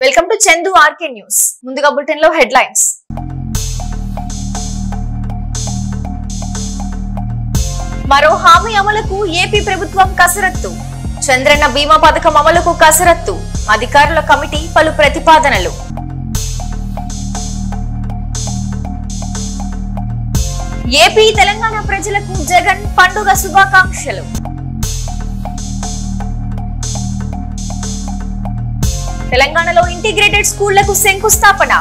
Welcome to Chandu RK news. ముందుగా bulletin లో headlines. మరో హామీ అమలుకు ఏపీ ప్రభుత్వం కసరత్తు. చంద్రన్న బీమా పథకం అమలుకు కసరత్తు. అధికారుల కమిటీ పలు ప్రతిపాదనలు. ఏపీ తెలంగాణ ప్రజలకు జగన్ పండుగ శుభాకాంక్షలు. తెలంగాణలో ఇంటిగ్రేటెడ్ స్కూళ్లకు శంకుస్థాపన.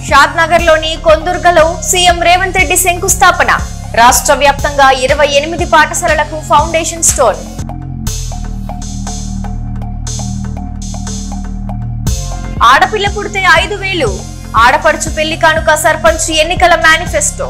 షాద్ నగర్ లోని కొందుర్గలో సీఎం రేవంత్ రెడ్డి శంకుస్థాపన. రాష్ట్ర వ్యాప్తంగా 28 పాఠశాలలకు ఫౌండేషన్ స్టోన్. ఆడపిల్ల పుడితే 5,000. ఆడపడుచు పెళ్లి కానుక సర్పంచ్ ఎన్నికల మేనిఫెస్టో.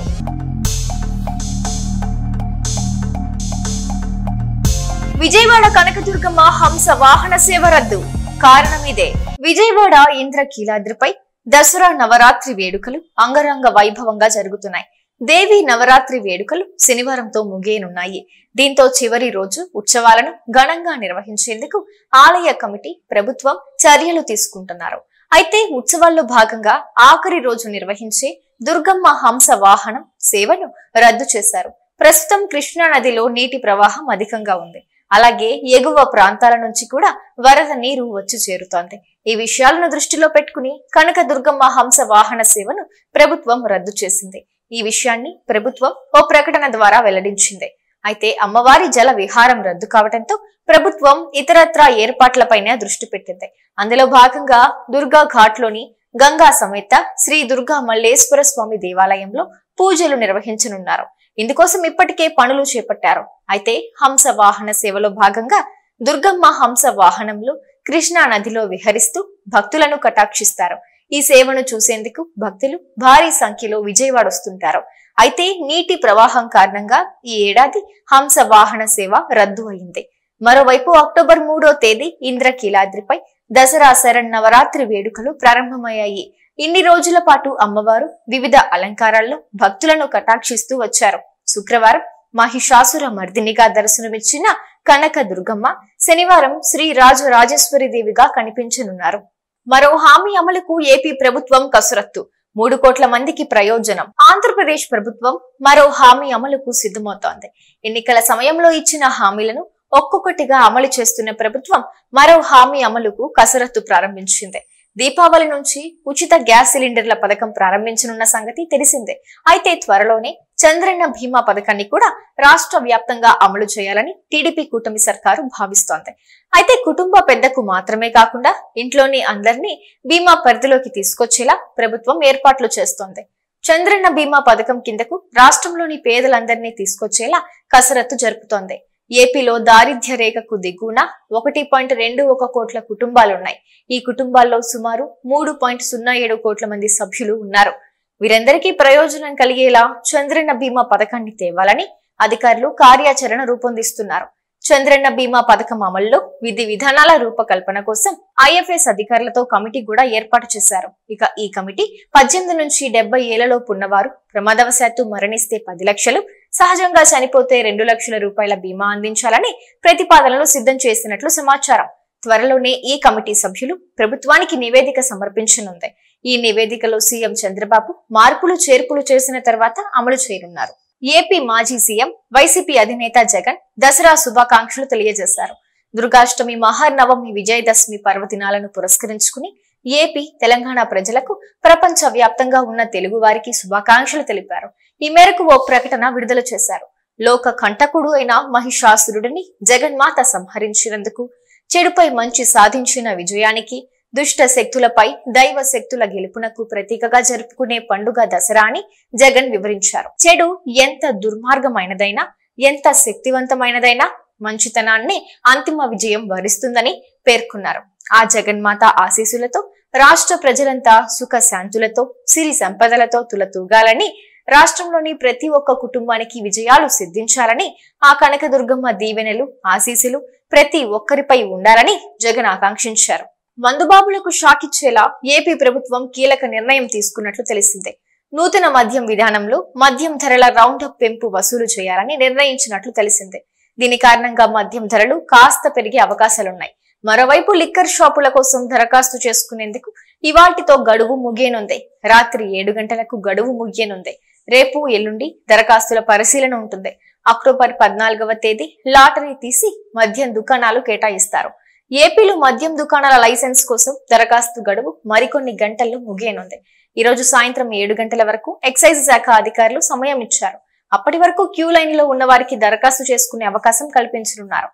విజయవాడ కనకదుర్గమ్మ హంస వాహన సేవ రద్దు. కారణం ఇదే. విజయవాడ ఇంద్రకీలాద్రిపై దసరా నవరాత్రి వేడుకలు అంగరంగ వైభవంగా జరుగుతున్నాయి. దేవి నవరాత్రి వేడుకలు శనివారంతో ముగియనున్నాయి. దీంతో చివరి రోజు ఉత్సవాలను ఘనంగా నిర్వహించేందుకు ఆలయ కమిటీ, ప్రభుత్వం చర్యలు తీసుకుంటున్నారు. అయితే ఉత్సవాల్లో భాగంగా ఆఖరి రోజు నిర్వహించే దుర్గమ్మ హంస వాహనం సేవను రద్దు చేశారు. ప్రస్తుతం కృష్ణా నదిలో నీటి ప్రవాహం అధికంగా ఉంది. అలాగే ఎగువ ప్రాంతాల నుంచి కూడా వరద నీరు వచ్చి చేరుతోంది. ఈ విషయాలను దృష్టిలో పెట్టుకుని కనకదుర్గమ్మ హంస వాహన సేవను ప్రభుత్వం రద్దు చేసింది. ఈ విషయాన్ని ప్రభుత్వం ఓ ప్రకటన ద్వారా వెల్లడించింది. అయితే అమ్మవారి జల విహారం రద్దు కావడంతో ప్రభుత్వం ఇతరత్రా ఏర్పాట్లపైనే దృష్టి పెట్టింది. అందులో భాగంగా దుర్గా ఘాట్ లోని గంగా సమేత శ్రీ దుర్గా మల్లేశ్వర స్వామి దేవాలయంలో పూజలు నిర్వహించనున్నారు. ఇందుకోసం ఇప్పటికే పనులు చేపట్టారు. అయితే హంస వాహన సేవలో భాగంగా దుర్గమ్మ హంస వాహనంలో కృష్ణా నదిలో విహరిస్తూ భక్తులను కటాక్షిస్తారు. ఈ సేవను చూసేందుకు భక్తులు భారీ సంఖ్యలో విజయవాడ వస్తుంటారు. అయితే నీటి ప్రవాహం కారణంగా ఈ ఏడాది హంస వాహన సేవ రద్దు అయింది. మరోవైపు అక్టోబర్ 3వ తేదీ ఇంద్రకీలాద్రిపై దసరా శరన్నవరాత్రి వేడుకలు ప్రారంభమయ్యాయి. ఇన్ని రోజుల పాటు అమ్మవారు వివిధ అలంకారాల్లో భక్తులను కటాక్షిస్తూ వచ్చారు. శుక్రవారం మహిషాసుర మర్దినిగా దర్శనమిచ్చిన కనక దుర్గమ్మ శనివారం శ్రీ రాజరాజేశ్వరి దేవిగా కనిపించనున్నారు. మరో హామీ అమలుకు ఏపీ ప్రభుత్వం కసరత్తు. 3 కోట్ల మందికి ప్రయోజనం. ఆంధ్రప్రదేశ్ ప్రభుత్వం మరో హామీ అమలుకు సిద్ధమవుతోంది. ఎన్నికల సమయంలో ఇచ్చిన హామీలను ఒక్కొక్కటిగా అమలు చేస్తున్న ప్రభుత్వం మరో హామీ అమలుకు కసరత్తు ప్రారంభించింది. దీపావళి నుంచి ఉచిత గ్యాస్ సిలిండర్ల పథకం ప్రారంభించనున్న సంగతి తెలిసిందే. అయితే త్వరలోనే చంద్రన్న బీమా పథకాన్ని కూడా రాష్ట్ర వ్యాప్తంగా అమలు చేయాలని టీడీపీ కూటమి సర్కారు భావిస్తోంది. అయితే కుటుంబ పెద్దకు మాత్రమే కాకుండా ఇంట్లోని అందరినీ బీమా పరిధిలోకి తీసుకొచ్చేలా ప్రభుత్వం ఏర్పాట్లు చేస్తోంది. చంద్రన్న బీమా పథకం కిందకు రాష్ట్రంలోని పేదలందరినీ తీసుకొచ్చేలా కసరత్తు జరుపుతోంది. ఏపీలో దారిద్ర్య రేఖకు దిగువన 1.21 కోట్ల కుటుంబాలున్నాయి. ఈ కుటుంబాల్లో సుమారు 3.07 కోట్ల మంది సభ్యులు ఉన్నారు. వీరందరికీ ప్రయోజనం కలిగేలా చంద్రన్న బీమా పథకాన్ని తేవాలని అధికారులు కార్యాచరణ రూపొందిస్తున్నారు. చంద్రన్న బీమా పథకం అమల్లో విధి విధానాల రూపకల్పన కోసం ఐఎఫ్ఎస్ అధికారులతో కమిటీ కూడా ఏర్పాటు చేశారు. ఇక ఈ కమిటీ 18 నుంచి 70 ఏళ్లలోపు ఉన్నవారు ప్రమాదవశాత్తు మరణిస్తే 10 లక్షలు, సహజంగా చనిపోతే 2 లక్షల రూపాయల బీమా అందించాలని ప్రతిపాదనలు సిద్ధం చేసినట్లు సమాచారం. త్వరలోనే ఈ కమిటీ సభ్యులు ప్రభుత్వానికి నివేదిక సమర్పించనుంది. ఈ నివేదికలో సీఎం చంద్రబాబు మార్పులు చేర్పులు చేసిన తర్వాత అమలు చేయనున్నారు. ఏపీ మాజీ సీఎం వైసీపీ అధినేత జగన్ దసరా శుభాకాంక్షలు తెలియజేశారు. దుర్గాష్టమి, మహానవమి, విజయదశమి పర్వదినాలను పురస్కరించుకుని ఏపీ, తెలంగాణ ప్రజలకు ప్రపంచ వ్యాప్తంగా ఉన్న తెలుగు వారికి శుభాకాంక్షలు తెలిపారు. ఈ మేరకు ఓ ప్రకటన విడుదల చేశారు. లోక కంటకుడు అయిన మహిషాసురుడిని జగన్మాత సంహరించినందుకు, చెడుపై మంచి సాధించిన విజయానికి, దుష్ట శక్తులపై దైవ శక్తుల గెలుపునకు ప్రతీకగా జరుపుకునే పండుగ దసరా అని జగన్ వివరించారు. చెడు ఎంత దుర్మార్గమైనదైనా, ఎంత శక్తివంతమైనదైనా మంచితనాన్ని అంతిమ విజయం వరిస్తుందని పేర్కొన్నారు. ఆ జగన్మాత ఆశీస్సులతో రాష్ట్ర ప్రజలంతా సుఖ శాంతులతో, సిరి సంపదలతో తులతూగాలని, రాష్ట్రంలోని ప్రతి ఒక్క కుటుంబానికి విజయాలు సిద్ధించాలని, ఆ కనకదుర్గమ్మ దీవెనలు, ఆశీస్సులు ప్రతి ఒక్కరిపై ఉండాలని జగన్ ఆకాంక్షించారు. మందుబాబులకు షాక్ ఇచ్చేలా ఏపీ ప్రభుత్వం కీలక నిర్ణయం తీసుకున్నట్లు తెలిసిందే. నూతన మద్యం విధానంలో మద్యం ధరల రౌండప్ పెంపు వసూలు చేయాలని నిర్ణయించినట్లు తెలిసిందే. దీని కారణంగా మద్యం ధరలు కాస్త పెరిగే అవకాశాలున్నాయి. మరోవైపు లిక్కర్ షాపుల కోసం దరఖాస్తు చేసుకునేందుకు ఇవాల్టితో గడువు ముగియనుంది. రాత్రి 7 గంటలకు గడువు ముగియనుంది. రేపు ఎల్లుండి దరఖాస్తుల పరిశీలన ఉంటుంది. అక్టోబర్ 14వ తేదీ లాటరీ తీసి మద్యం దుకాణాలు కేటాయిస్తారు. ఏపీలో మద్యం దుకాణాల లైసెన్స్ కోసం దరఖాస్తు గడువు మరికొన్ని గంటల్లో ముగియనుంది. ఈ రోజు సాయంత్రం 7 గంటల వరకు ఎక్సైజ్ శాఖ అధికారులు సమయం ఇచ్చారు. అప్పటి వరకు క్యూ లైన్ లో ఉన్న వారికి దరఖాస్తు చేసుకునే అవకాశం కల్పించనున్నారు.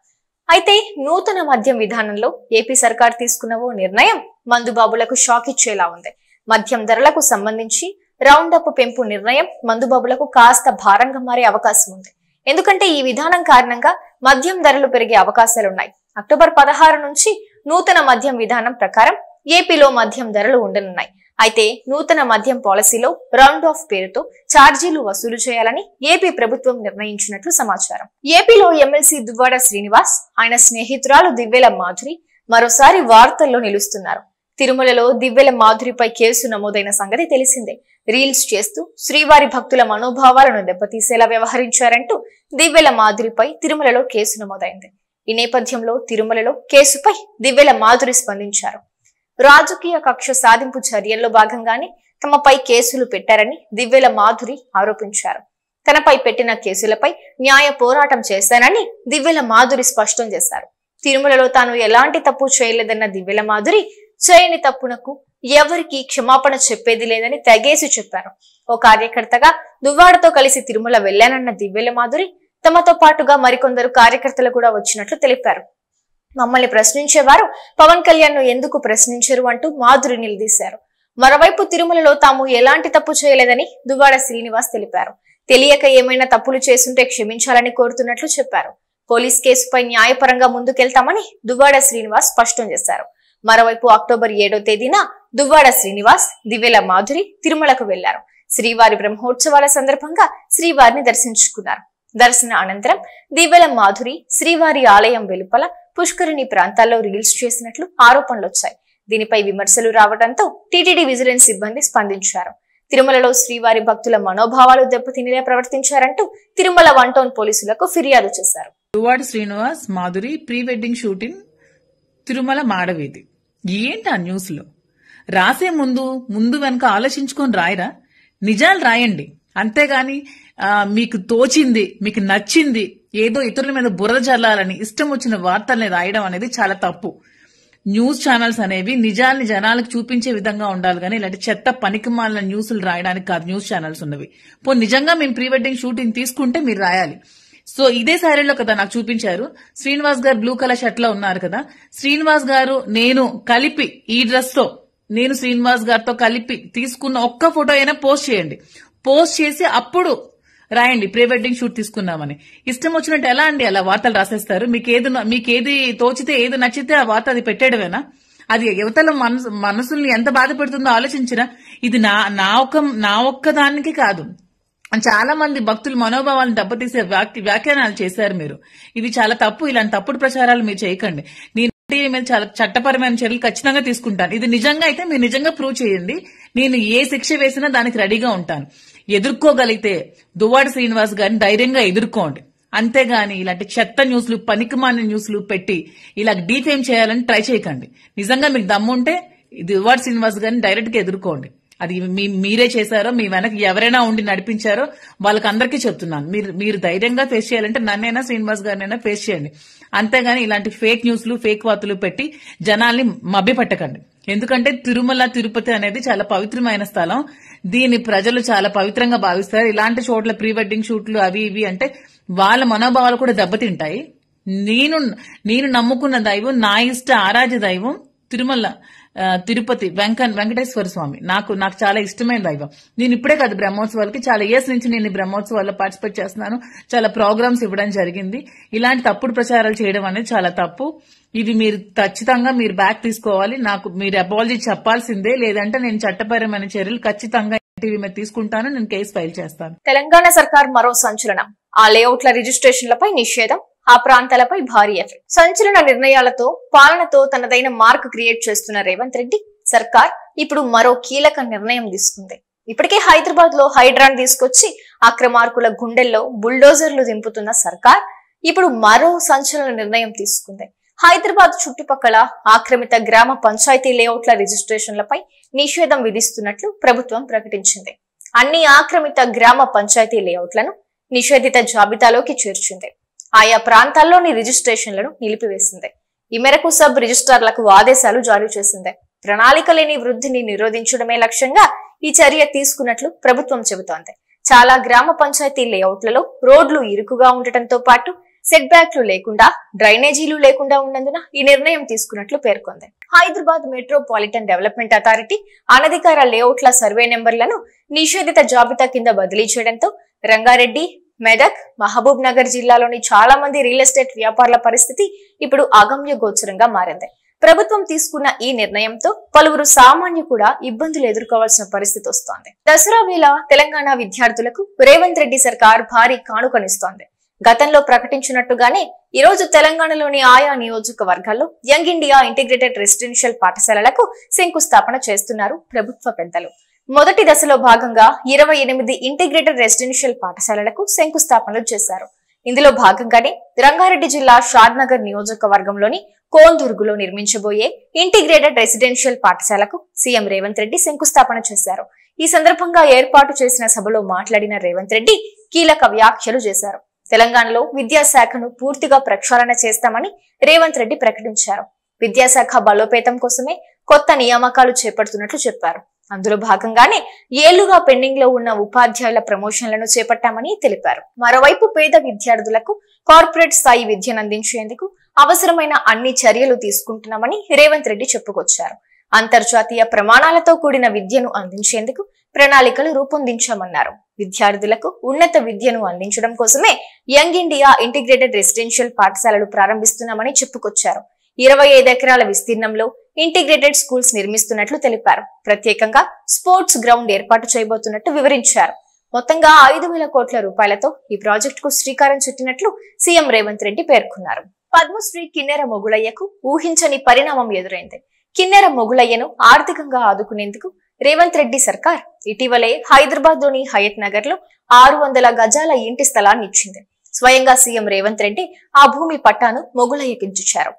అయితే నూతన మద్యం విధానంలో ఏపీ సర్కార్ తీసుకున్న ఓ నిర్ణయం మందుబాబులకు షాక్ ఇచ్చేలా ఉంది. మద్యం ధరలకు సంబంధించి రౌండప్ పెంపు నిర్ణయం మందుబాబులకు కాస్త భారంగా మారే అవకాశం ఉంది. ఎందుకంటే ఈ విధానం కారణంగా మద్యం ధరలు పెరిగే అవకాశాలున్నాయి. అక్టోబర్ 16 నుంచి నూతన మద్యం విధానం ప్రకారం ఏపీలో మద్యం ధరలు ఉండనున్నాయి. అయితే నూతన మద్యం పాలసీలో రౌండ్ ఆఫ్ పేరుతో ఛార్జీలు వసూలు చేయాలని ఏపీ ప్రభుత్వం నిర్ణయించినట్లు సమాచారం. ఏపీలో ఎమ్మెల్సీ దువ్వాడ శ్రీనివాస్, ఆయన స్నేహితురాలు దివ్వెల మాధురి మరోసారి వార్తల్లో నిలుస్తున్నారు. తిరుమలలో దివ్వెల మాధురిపై కేసు నమోదైన సంగతి తెలిసిందే. రీల్స్ చేస్తూ శ్రీవారి భక్తుల మనోభావాలను దెబ్బతీసేలా వ్యవహరించారంటూ దివ్వెల మాధురిపై తిరుమలలో కేసు నమోదైంది. ఈ నేపథ్యంలో తిరుమలలో కేసుపై దివ్వెల మాధురి స్పందించారు. రాజకీయ కక్ష సాధింపు చర్యల్లో భాగంగానే తమపై కేసులు పెట్టారని దివ్వెల మాధురి ఆరోపించారు. తనపై పెట్టిన కేసులపై న్యాయ పోరాటం చేశానని దివ్వెల మాధురి స్పష్టం చేశారు. తిరుమలలో తాను ఎలాంటి తప్పు చేయలేదన్న దివ్వెల మాధురి చేయని తప్పునకు ఎవరికి క్షమాపణ చెప్పేది లేదని తెగేసి చెప్పారు. ఓ కార్యకర్తగా దువ్వాడతో కలిసి తిరుమల వెళ్లానన్న దివ్వెల మాధురి తమతో పాటుగా మరికొందరు కార్యకర్తలు కూడా వచ్చినట్లు తెలిపారు. మమ్మల్ని ప్రశ్నించేవారు పవన్ కళ్యాణ్ ను ఎందుకు ప్రశ్నించరు అంటూ మాధురి నిలదీశారు. మరోవైపు తిరుమలలో తాము ఎలాంటి తప్పు చేయలేదని దువ్వాడ శ్రీనివాస్ తెలిపారు. తెలియక ఏమైనా తప్పులు చేస్తుంటే క్షమించాలని కోరుతున్నట్లు చెప్పారు. పోలీస్ కేసుపై న్యాయపరంగా ముందుకెళ్తామని దువ్వాడ శ్రీనివాస్ స్పష్టం చేశారు. మరోవైపు అక్టోబర్ 7వ తేదీన దువ్వాడ శ్రీనివాస్, దివ్వెల మాధురి తిరుమలకు వెళ్లారు. శ్రీవారి బ్రహ్మోత్సవాల సందర్భంగా శ్రీవారిని దర్శించుకున్నారు. దర్శన అనంతరం దివ్వెల మాధురి శ్రీవారి ఆలయం వెలుపల పుష్కరిణి ప్రాంతాల్లో రీల్స్ చేసినట్లు ఆరోపణలొచ్చాయి. దీనిపై విమర్శలు రావడంతో టీటీడీ విజిలెన్స్ సిబ్బంది స్పందించారు. తిరుమలలో శ్రీవారి భక్తుల మనోభావాలు దెబ్బతినేలా ప్రవర్తించారంటూ తిరుమల 1 టౌన్ పోలీసులకు ఫిర్యాదు చేశారు. Duvvada Srinivas, Madhuri pre wedding shooting Tirumala మాడవీధి. ఏంటి ఆ న్యూస్ లో రాసే ముందు వెనక ఆలోచించుకొని రాయరా? నిజాలు రాయండి. అంతేగాని మీకు తోచింది, మీకు నచ్చింది ఏదో ఇతరుల మీద బురద జల్లాలని ఇష్టం వచ్చిన వార్తల్ని రాయడం అనేది చాలా తప్పు. న్యూస్ ఛానల్స్ అనేవి నిజాల్ని జనాలకు చూపించే విధంగా ఉండాలి కానీ ఇలాంటి చెత్త పనికిమాలిన న్యూస్లు రాయడానికి కాదు న్యూస్ ఛానల్స్ ఉన్నవి. నిజంగా మేము ప్రీ వెడ్డింగ్ షూటింగ్ తీసుకుంటే మీరు రాయాలి. సో ఇదే శారీలో కదా నాకు చూపించారు. శ్రీనివాస్ గారు బ్లూ కలర్ షర్ట్ లో ఉన్నారు కదా. శ్రీనివాస్ గారు నేను కలిపి ఈ డ్రెస్ లో నేను శ్రీనివాస్ గారితో కలిపి తీసుకున్న ఒక్క ఫోటో అయినా పోస్ట్ చేయండి. పోస్ట్ చేసి అప్పుడు రాయండి ప్రీ వెడ్డింగ్ షూట్ తీసుకున్నామని. ఇష్టం వచ్చినట్టు ఎలా అండి అలా వార్తలు రాసేస్తారు? మీకేది తోచితే ఏది నచ్చితే ఆ వార్త అది పెట్టేయడమేనా? అది యువతల మనసుల్ని ఎంత బాధ పెడుతుందో ఆలోచించినా. ఇది నా ఒక్క దానికి కాదు, చాలా మంది భక్తుల మనోభావాలను దెబ్బతీసే వ్యాఖ్యానాలు చేశారు మీరు. ఇవి చాలా తప్పు. ఇలాంటి తప్పుడు ప్రచారాలు మీరు చేయకండి. నేను మీద చాలా చట్టపరమైన చర్యలు ఖచ్చితంగా తీసుకుంటాను. ఇది నిజంగా అయితే మీరు నిజంగా ప్రూవ్ చేయండి. నేను ఏ శిక్ష వేసినా దానికి రెడీగా ఉంటాను. ఎదుర్కోగలిగితే దువ్వాడ శ్రీనివాస్ గారిని ధైర్యంగా ఎదుర్కోండి. అంతేగాని ఇలాంటి చెత్త న్యూస్లు, పనికిమాలిన న్యూస్లు పెట్టి ఇలా డీఫేమ్ చేయాలని ట్రై చేయకండి. నిజంగా మీకు దమ్ముంటే దువ్వాడ శ్రీనివాస్ గారిని డైరెక్ట్ గా ఎదుర్కోండి. అది మీరే చేశారో, మీ వెనక ఎవరైనా ఉండి నడిపించారో వాళ్ళకందరికీ చెప్తున్నాను. మీరు ధైర్యంగా ఫేస్ చేయాలంటే నన్నైనా శ్రీనివాస్ గారినైనా ఫేస్ చేయండి. అంతేగాని ఇలాంటి ఫేక్ న్యూస్లు, ఫేక్ వార్తలు పెట్టి జనాల్ని మభ్యపెట్టకండి. ఎందుకంటే తిరుమల, తిరుపతి అనేది చాలా పవిత్రమైన స్థలం. దీన్ని ప్రజలు చాలా పవిత్రంగా భావిస్తారు. ఇలాంటి చోట్ల ప్రీ వెడ్డింగ్ షూట్లు అవి ఇవి అంటే వాళ్ళ మనోభావాలు కూడా దెబ్బతింటాయి. నేను నమ్ముకున్న దైవం, నా ఇష్ట ఆరాధ్య దైవం తిరుమల తిరుపతి వెంకటేశ్వర స్వామి నాకు చాలా ఇష్టమైన దైవం. నేను ఇప్పుడే కాదు బ్రహ్మోత్సవాలకి చాలా ఇయర్స్ నుంచి నేను బ్రహ్మోత్సవాల్లో పార్టిసిపేట్ చేస్తున్నాను. చాలా ప్రోగ్రామ్స్ ఇవ్వడం జరిగింది. ఇలాంటి తప్పుడు ప్రచారాలు చేయడం అనేది చాలా తప్పు. ఇది మీరు ఖచ్చితంగా బ్యాక్ తీసుకోవాలి. నాకు మీరు అపాలజీ చెప్పాల్సిందే. లేదంటే నేను చట్టపరమైన చర్యలు ఖచ్చితంగా టీవీ మీద తీసుకుంటాను. నేను కేసు ఫైల్ చేస్తాను. తెలంగాణ సర్కార్ మరో సంచలనం. ఆ లేఅవుట్ల రిజిస్ట్రేషన్లపై నిషేధం, ఆ ప్రాంతాలపై భారీ ఎఫెక్ట్. సంచలన నిర్ణయాలతో పాలనతో తనదైన మార్క్ క్రియేట్ చేస్తున్న రేవంత్ రెడ్డి సర్కార్ ఇప్పుడు మరో కీలక నిర్ణయం తీసుకుంది. ఇప్పటికే హైదరాబాద్ లో హైడ్రాన్ తీసుకొచ్చి అక్రమార్కుల గుండెల్లో బుల్డోజర్లు దింపుతున్న సర్కార్ ఇప్పుడు మరో సంచలన నిర్ణయం తీసుకుంది. హైదరాబాద్ చుట్టుపక్కల ఆక్రమిత గ్రామ పంచాయతీ లేఅవుట్ల రిజిస్ట్రేషన్లపై నిషేధం విధిస్తున్నట్లు ప్రభుత్వం ప్రకటించింది. అన్ని ఆక్రమిత గ్రామ పంచాయతీ లేఅవుట్లను నిషేధిత జాబితాలోకి చేర్చింది. ఆయా ప్రాంతాల్లోని రిజిస్ట్రేషన్లను నిలిపివేసింది. ఈ మేరకు సబ్ రిజిస్ట్రార్లకు ఆదేశాలు జారీ చేసింది. ప్రణాళిక లేని వృద్ధిని నిరోధించడమే లక్ష్యంగా ఈ చర్య తీసుకున్నట్లు ప్రభుత్వం చెబుతోంది. చాలా గ్రామ పంచాయతీ లేఅవుట్లలో రోడ్లు ఇరుకుగా ఉండటంతో పాటు సెట్ బ్యాక్లు లేకుండా, డ్రైనేజీలు లేకుండా ఉన్నందున ఈ నిర్ణయం తీసుకున్నట్లు పేర్కొంది. హైదరాబాద్ మెట్రోపాలిటన్ డెవలప్మెంట్ అథారిటీ అనధికార లేఅవుట్ల సర్వే నెంబర్లను నిషేధిత జాబితా కింద బదిలీ చేయడంతో రంగారెడ్డి, మెదక్, మహబూబ్ నగర్ జిల్లాలోని చాలా మంది రియల్ ఎస్టేట్ వ్యాపారుల పరిస్థితి ఇప్పుడు అగమ్య గోచరంగా మారింది. ప్రభుత్వం తీసుకున్న ఈ నిర్ణయంతో పలువురు సామాన్యులు కూడా ఇబ్బందులు ఎదుర్కోవాల్సిన పరిస్థితి వస్తోంది. దసరా వేళ తెలంగాణ విద్యార్థులకు రేవంత్ రెడ్డి సర్కార్ భారీ కానుకనిస్తోంది. గతంలో ప్రకటించినట్టుగానే ఈ రోజు తెలంగాణలోని ఆయా నియోజకవర్గాల్లో యంగ్ ఇండియా ఇంటిగ్రేటెడ్ రెసిడెన్షియల్ పాఠశాలలకు శంకుస్థాపన చేస్తున్నారు ప్రభుత్వ పెద్దలు. మొదటి దశలో భాగంగా 28 ఇంటిగ్రేటెడ్ రెసిడెన్షియల్ పాఠశాలలకు శంకుస్థాపనలు చేశారు. ఇందులో భాగంగానే రంగారెడ్డి జిల్లా షాద్నగర్ నియోజకవర్గంలోని కోందుర్గులో నిర్మించబోయే ఇంటిగ్రేటెడ్ రెసిడెన్షియల్ పాఠశాలకు సీఎం రేవంత్ రెడ్డి శంకుస్థాపన చేశారు. ఈ సందర్భంగా ఏర్పాటు చేసిన సభలో మాట్లాడిన రేవంత్ రెడ్డి కీలక వ్యాఖ్యలు చేశారు. తెలంగాణలో విద్యాశాఖను పూర్తిగా ప్రక్షాళన చేస్తామని రేవంత్ రెడ్డి ప్రకటించారు. విద్యాశాఖ బలోపేతం కోసమే కొత్త నియామకాలు చేపడుతున్నట్లు చెప్పారు. అందులో భాగంగానే ఏళ్లుగా పెండింగ్ లో ఉన్న ఉపాధ్యాయుల ప్రమోషన్లను చేపట్టామని తెలిపారు. మరోవైపు పేద విద్యార్థులకు కార్పొరేట్ స్థాయి విద్యను అందించేందుకు అవసరమైన అన్ని చర్యలు తీసుకుంటున్నామని రేవంత్ రెడ్డి చెప్పుకొచ్చారు. అంతర్జాతీయ ప్రమాణాలతో కూడిన విద్యను అందించేందుకు ప్రణాళికలు రూపొందించామన్నారు. విద్యార్థులకు ఉన్నత విద్యను అందించడం కోసమే యంగ్ ఇండియా ఇంటిగ్రేటెడ్ రెసిడెన్షియల్ పాఠశాలలు ప్రారంభిస్తున్నామని చెప్పుకొచ్చారు. 25 ఎకరాల విస్తీర్ణంలో ఇంటిగ్రేటెడ్ స్కూల్స్ నిర్మిస్తున్నట్లు తెలిపారు. ప్రత్యేకంగా స్పోర్ట్స్ గ్రౌండ్ ఏర్పాటు చేయబోతున్నట్టు వివరించారు. మొత్తంగా 5,000 కోట్ల రూపాయలతో ఈ ప్రాజెక్టుకు శ్రీకారం చుట్టినట్లు సీఎం రేవంత్ రెడ్డి పేర్కొన్నారు. పద్మశ్రీ కిన్నెర మొగులయ్యకు ఊహించని పరిణామం ఎదురైంది. కిన్నెర మొగులయ్యను ఆర్థికంగా ఆదుకునేందుకు రేవంత్ రెడ్డి సర్కార్ ఇటీవలే హైదరాబాద్ లోని హయత్ నగర్ లో 600 గజాల ఇంటి స్థలాన్ని ఇచ్చింది. స్వయంగా సీఎం రేవంత్ రెడ్డి ఆ భూమి పట్టాను మొగులయ్యకిచ్చారు.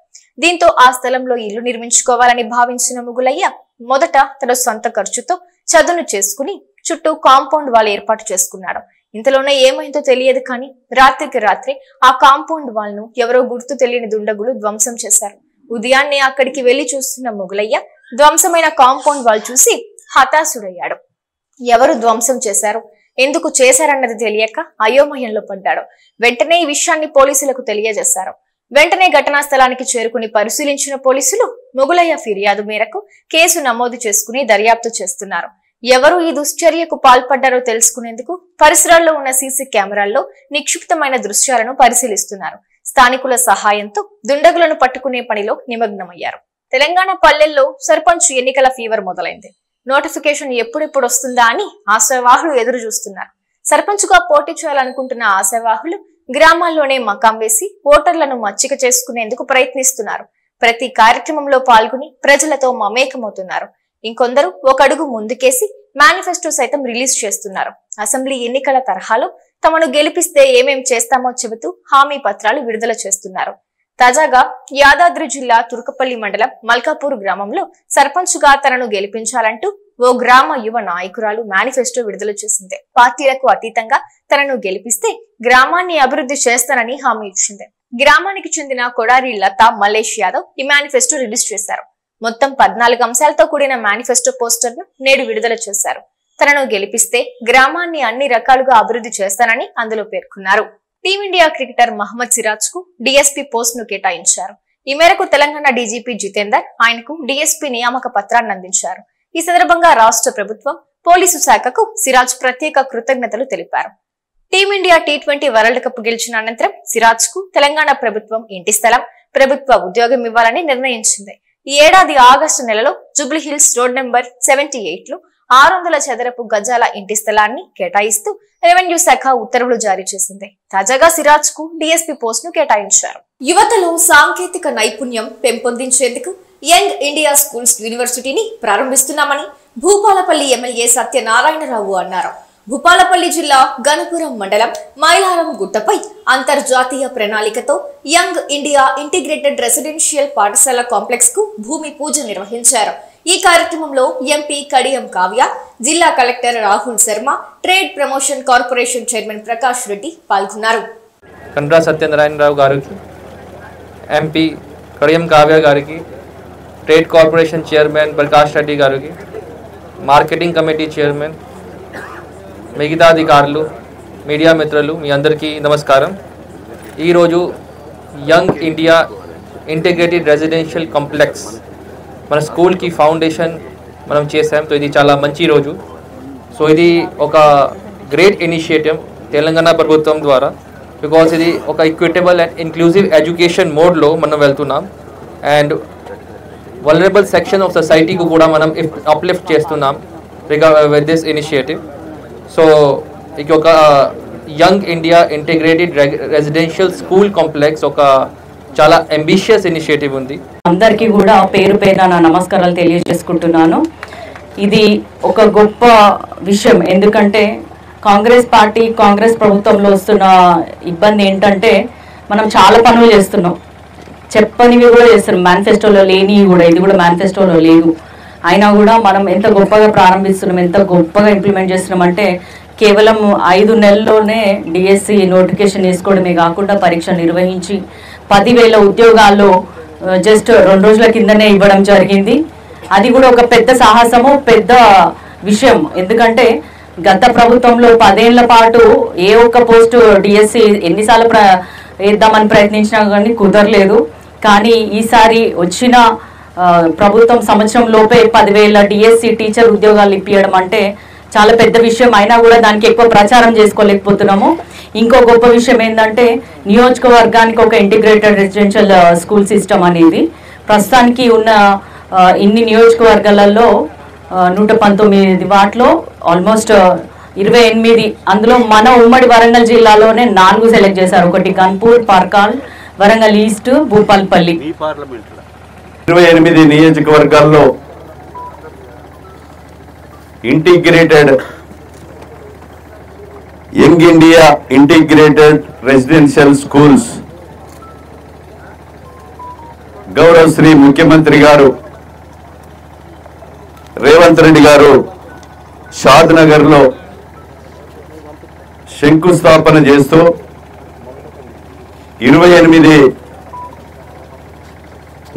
దీంతో ఆ స్థలంలో ఇల్లు నిర్మించుకోవాలని భావించిన మొగులయ్య మొదట తన సొంత ఖర్చుతో చదును చేసుకుని చుట్టూ కాంపౌండ్ వాల్ ఏర్పాటు చేసుకున్నాడు. ఇంతలోనే ఏమైందో తెలియదు కానీ రాత్రికి రాత్రి ఆ కాంపౌండ్ వాల్ ను ఎవరో గుర్తు తెలియని దుండగులు ధ్వంసం చేశారు. ఉదయాన్నే అక్కడికి వెళ్లి చూస్తున్న మొగులయ్య ధ్వంసమైన కాంపౌండ్ వాల్ చూసి హతాశుడయ్యాడు. ఎవరు ధ్వంసం చేశారు, ఎందుకు చేశారన్నది తెలియక అయోమయంలో పడ్డాడు. వెంటనే ఈ విషయాన్ని పోలీసులకు తెలియజేశారు. వెంటనే ఘటనా స్థలానికి చేరుకుని పరిశీలించిన పోలీసులు మొగులయ్య ఫిర్యాదు మేరకు కేసు నమోదు చేసుకుని దర్యాప్తు చేస్తున్నారు. ఎవరు ఈ దుశ్చర్యకు పాల్పడ్డారో తెలుసుకునేందుకు పరిసరాల్లో ఉన్న సీసీ కెమెరాల్లో నిక్షిప్తమైన దృశ్యాలను పరిశీలిస్తున్నారు. స్థానికుల సహాయంతో దుండగులను పట్టుకునే పనిలో నిమగ్నమయ్యారు. తెలంగాణ పల్లెల్లో సర్పంచ్ ఎన్నికల ఫీవర్ మొదలైంది. నోటిఫికేషన్ ఎప్పుడెప్పుడు వస్తుందా అని ఆశావాహులు ఎదురు చూస్తున్నారు. సర్పంచ్ గా పోటీ చేయాలనుకుంటున్న ఆశావాహులు గ్రామాల్లోనే మకాం వేసి ఓటర్లను మచ్చిక చేసుకునేందుకు ప్రయత్నిస్తున్నారు. ప్రతి కార్యక్రమంలో పాల్గొని ప్రజలతో మమేకమవుతున్నారు. ఇంకొందరు ఒక అడుగు ముందుకేసి మేనిఫెస్టో సైతం రిలీజ్ చేస్తున్నారు. అసెంబ్లీ ఎన్నికల తరహాలో తమను గెలిపిస్తే ఏమేం చేస్తామో చెబుతూ హామీ పత్రాలు విడుదల చేస్తున్నారు. తాజాగా యాదాద్రి జిల్లా తుర్కపల్లి మండలం మల్కాపూర్ గ్రామంలో సర్పంచ్ గా తనను గెలిపించాలంటూ ఓ గ్రామ యువ నాయకురాలు మేనిఫెస్టో విడుదల చేసింది. పార్టీలకు అతీతంగా తనను గెలిపిస్తే గ్రామాన్ని అభివృద్ధి చేస్తానని హామీ ఇచ్చింది. గ్రామానికి చెందిన కొడారి లతా మల్లేష్ యాదవ్ ఈ మేనిఫెస్టో రిలీజ్ చేశారు. మొత్తం 14 అంశాలతో కూడిన మేనిఫెస్టో పోస్టర్ ను నేడు విడుదల చేశారు. తనను గెలిపిస్తే గ్రామాన్ని అన్ని రకాలుగా అభివృద్ధి చేస్తానని అందులో పేర్కొన్నారు. టీమిండియా క్రికెటర్ మహమ్మద్ సిరాజ్ కు డీఎస్పీ పోస్ట్ ను కేటాయించారు. ఈ మేరకు తెలంగాణ డీజీపీ జితేందర్ ఆయనకు డీఎస్పీ నియామక పత్రాన్ని అందించారు. ఈ సందర్భంగా రాష్ట్ర ప్రభుత్వం, పోలీసు శాఖకు సిరాజ్ ప్రత్యేక కృతజ్ఞతలు తెలిపారు. టీమిండియా T20 వరల్డ్ కప్ గెలిచిన అనంతరం సిరాజ్ కు తెలంగాణ ప్రభుత్వం ఇంటి స్థలం, ప్రభుత్వ ఉద్యోగం ఇవ్వాలని నిర్ణయించింది. ఈ ఏడాది ఆగస్టు నెలలో జూబ్లీహిల్స్ రోడ్ నెంబర్ 78 లో 600 చదరపు గజాల ఇంటి స్థలాన్ని కేటాయిస్తూ రెవెన్యూ శాఖ ఉత్తర్వులు జారీ చేసింది. తాజాగా సిరాజ్ కు డీఎస్పీ పోస్ట్ ను కేటాయించారు. యువతలో సాంకేతిక నైపుణ్యం పెంపొందించేందుకు యంగ్ ఇండియా స్కూల్స్ యూనివర్సిటీని ప్రారంభిస్తున్నామని భూపాలపల్లి ఎమ్మెల్యే సత్యనారాయణరావు అన్నారు. భూపాలపల్లి జిల్లా గణపురం మండలం మైలారం గుట్టపై అంతర్జాతీయ ప్రణాళికతో యంగ్ ఇండియా ఇంటిగ్రేటెడ్ రెసిడెన్షియల్ పాఠశాల కాంప్లెక్స్ కు భూమి పూజ నిర్వహించారు. ఈ కార్యక్రమంలో ఎంపీ కడియం కావ్య, జిల్లా collector Rahul Sharma, trade promotion corporation chairman Prakash Reddy పాల్గొన్నారు. కండ్రా సత్యనారాయణరావు గారికి, ఎంపీ కడియం కావ్య గారికి, trade corporation chairman Prakash Reddy గారికి, మార్కెటింగ్ కమిటీ చైర్మన్, మిగతా అధికారులు, మీడియా మిత్రులు, మీ అందరికీ నమస్కారం. ఈరోజు young India integrated residential complex మన స్కూల్కి ఫౌండేషన్ మనం చేసాం. సో ఇది చాలా మంచి రోజు. సో ఇది ఒక గ్రేట్ ఇనిషియేటివ్ తెలంగాణ ప్రభుత్వం ద్వారా, బికాజ్ ఇది ఒక ఈక్విటబుల్ అండ్ ఇంక్లూజివ్ ఎడ్యుకేషన్ మోడ్లో మనం వెళ్తున్నాం. అండ్ వల్నరబుల్ సెక్షన్ ఆఫ్ సొసైటీకి కూడా మనం అప్లిఫ్ట్ చేస్తున్నాం విత్ దిస్ ఇనిషియేటివ్. సో ఇది ఒక young India integrated residential school complex ఒక చాలా అంబిషియస్ ఇనిషియేటివ్ ఉంది. అందరికీ కూడా పేరు పేరున నా నమస్కారాలు తెలియజేసుకుంటున్నాను. ఇది ఒక గొప్ప విషయం. ఎందుకంటే కాంగ్రెస్ ప్రభుత్వంలో వస్తున్న ఇబ్బంది ఏంటంటే మనం చాలా పనులు చేస్తున్నాం, చెప్పనివి కూడా చేస్తున్నాం, మేనిఫెస్టోలో లేనివి కూడా. ఇది కూడా మేనిఫెస్టోలో లేదు, అయినా కూడా మనం ఎంత గొప్పగా ప్రారంభిస్తున్నాం, ఎంత గొప్పగా ఇంప్లిమెంట్ చేస్తున్నాం అంటే కేవలం 5 నెలల్లోనే డిఎస్సి నోటిఫికేషన్ వేసుకోవడమే కాకుండా పరీక్ష నిర్వహించి 10,000 ఉద్యోగాల్లో జస్ట్ 2 రోజుల కిందనే ఇవ్వడం జరిగింది. అది కూడా ఒక పెద్ద సాహసము, పెద్ద విషయం. ఎందుకంటే గత ప్రభుత్వంలో 10 ఏళ్ల పాటు ఏ ఒక్క పోస్టు డిఎస్సి ఎన్నిసార్లు వేద్దామని ప్రయత్నించినా కానీ కుదరలేదు. కానీ ఈసారి వచ్చిన ప్రభుత్వం సంవత్సరం లోపే 10,000 డిఎస్సి టీచర్ ఉద్యోగాలు ఇప్పించడం అంటే చాలా పెద్ద విషయం. అయినా కూడా దానికి ఎక్కువ ప్రచారం చేసుకోలేకపోతున్నాము. ఇంకో గొప్ప విషయం ఏంటంటే నియోజకవర్గానికి ఒక ఇంటిగ్రేటెడ్ రెసిడెన్షియల్ స్కూల్ సిస్టమ్ అనేది ప్రస్తుతానికి ఉన్న ఇన్ని నియోజకవర్గాలలో 119 వాటిలో ఆల్మోస్ట్ 28, అందులో మన ఉమ్మడి వరంగల్ జిల్లాలోనే 4 సెలెక్ట్ చేశారు. ఒకటి గన్పూర్, పర్కాల్, వరంగల్ ఈస్ట్, భూపాల్పల్లి. 28 నియోజకవర్గాల్లో integrated young India integrated residential schools గౌరవ శ్రీ ముఖ్యమంత్రి గారు రేవంత్ రెడ్డి గారు షాద్ నగర్లో శంకుస్థాపన చేస్తూ 28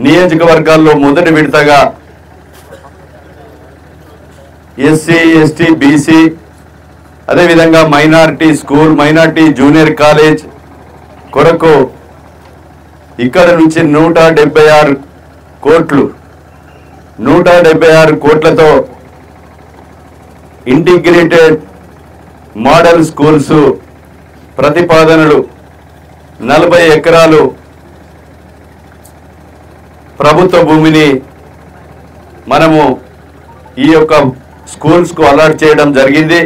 నియోజకవర్గాల్లో మొదటి విడతగా ఎస్సీ, ఎస్టీ, బీసీ, అదేవిధంగా minority school, minority junior college కొరకు ఇక్కడ నుంచి 176 కోట్లు 176 కోట్లతో ఇంటిగ్రేటెడ్ మోడల్ స్కూల్స్ ప్రతిపాదనలు 40 ఎకరాలు ప్రభుత్వ భూమిని మనము ఈ యొక్క స్కూల్స్కు అలాట్ చేయడం జరిగింది.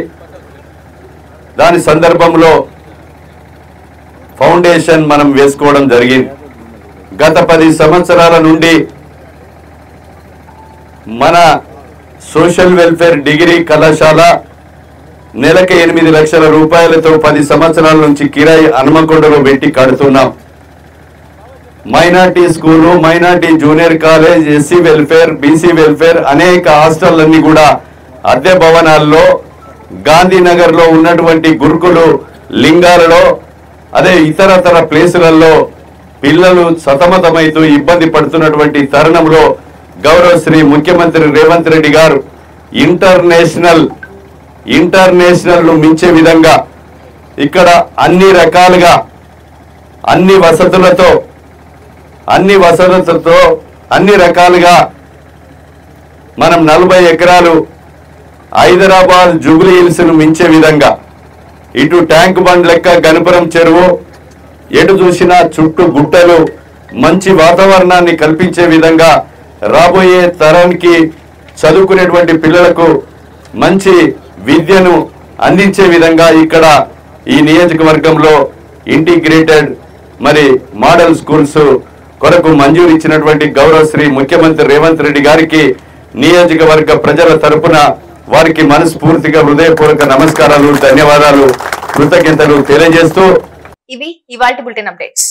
దాని సందర్భంలో ఫౌండేషన్ మనం వేసుకోవడం జరిగింది. గత 10 సంవత్సరాల నుండి మన సోషల్ వెల్ఫేర్ డిగ్రీ కళాశాల నెలకు 8 లక్షల రూపాయలతో 10 సంవత్సరాల నుంచి కిరాయి హనుమకొండలో పెట్టి కడుతున్నాం. Minority school, minority junior college, SC welfare, BC welfare, అనేక హాస్టళ్లన్నీ కూడా అద్దె భవనాల్లో గాంధీనగర్ లో ఉన్నటువంటి గురుకులు లింగాలలో, అదే ఇతరతర ప్లేసులలో పిల్లలు సతమతమైతూ ఇబ్బంది పడుతున్నటువంటి తరుణంలో గౌరవ శ్రీ ముఖ్యమంత్రి రేవంత్ రెడ్డి గారు ఇంటర్నేషనల్ ను మించే విధంగా ఇక్కడ అన్ని రకాలుగా అన్ని వసతులతో అన్ని రకాలుగా మనం 40 ఎకరాలు హైదరాబాద్ జూబ్లీ హిల్స్ ను మించే విధంగా ఇటు ట్యాంక్ బండ్ లెక్క గణపురం చెరువు, ఎటు చూసినా చుట్టూ గుట్టలు, మంచి వాతావరణాన్ని కల్పించే విధంగా రాబోయే తరానికి చదువుకునేటువంటి పిల్లలకు మంచి విద్యను అందించే విధంగా ఇక్కడ ఈ నియోజకవర్గంలో ఇంటిగ్రేటెడ్ మరి మోడల్ స్కూల్స్ కొరకు మంజూరు ఇచ్చినటువంటి గౌరవ శ్రీ ముఖ్యమంత్రి రేవంత్ రెడ్డి గారికి నియోజకవర్గ ప్రజల తరపున వారికి మనస్ఫూర్తిగా హృదయపూర్వక నమస్కారాలు, ధన్యవాదాలు, కృతజ్ఞతలు తెలియజేస్తూ ఇవి ఇవాల్టి బులెటిన్ అప్డేట్స్.